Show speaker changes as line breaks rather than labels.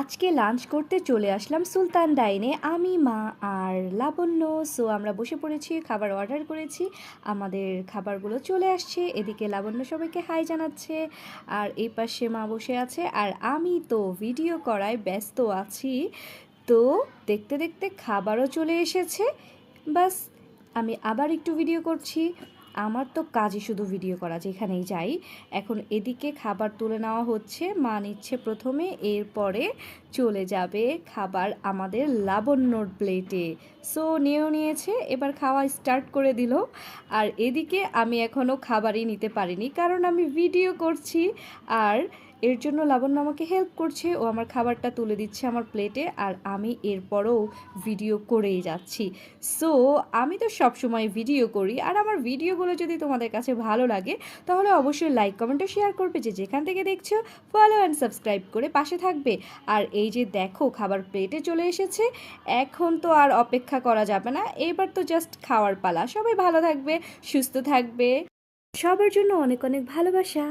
আজকে লাঞ্চ করতে চলে আসলাম সুলতান ডাইনে আমি, মা আর লাবণ্য। সো আমরা বসে পড়েছি, খাবার অর্ডার করেছি, আমাদের খাবারগুলো চলে আসছে। এদিকে লাবণ্য সবাইকে হাই জানাচ্ছে, আর এই পাশে মা বসে আছে, আর আমি তো ভিডিও করায় ব্যস্ত আছি। তো দেখতে দেখতে খাবারও চলে এসেছে। বাস, আমি আবার একটু ভিডিও করছি। আমার তো কাজই শুধু ভিডিও করা, যেখানেই যাই। এখন এদিকে খাবার তুলে নেওয়া হচ্ছে, মা নিচ্ছে প্রথমে, এরপরে চলে যাবে খাবার আমাদের লাবণ্যর প্লেটে। সো নিয়েও নিয়েছে, এবার খাওয়া স্টার্ট করে দিল। আর এদিকে আমি এখনও খাবারই নিতে পারিনি, কারণ আমি ভিডিও করছি। আর এর জন্য লাবণ্য আমাকে হেল্প করছে, ও আমার খাবারটা তুলে দিচ্ছে আমার প্লেটে, আর আমি এরপরও ভিডিও করেই যাচ্ছি। সো আমি তো সবসময় ভিডিও করি, আর আমার ভিডিওগুলো যদি তোমাদের কাছে ভালো লাগে তাহলে অবশ্যই লাইক কমেন্ট ও শেয়ার করবে। যে যেখান থেকে দেখছো ফলো অ্যান্ড সাবস্ক্রাইব করে পাশে থাকবে। আর এই যে দেখো, খাবার প্লেটে চলে এসেছে। এখন তো আর অপেক্ষা করা যাবে না, এবার তো জাস্ট খাওয়ার পালা। সবাই ভালো থাকবে, সুস্থ থাকবে, সবার জন্য অনেক অনেক ভালোবাসা।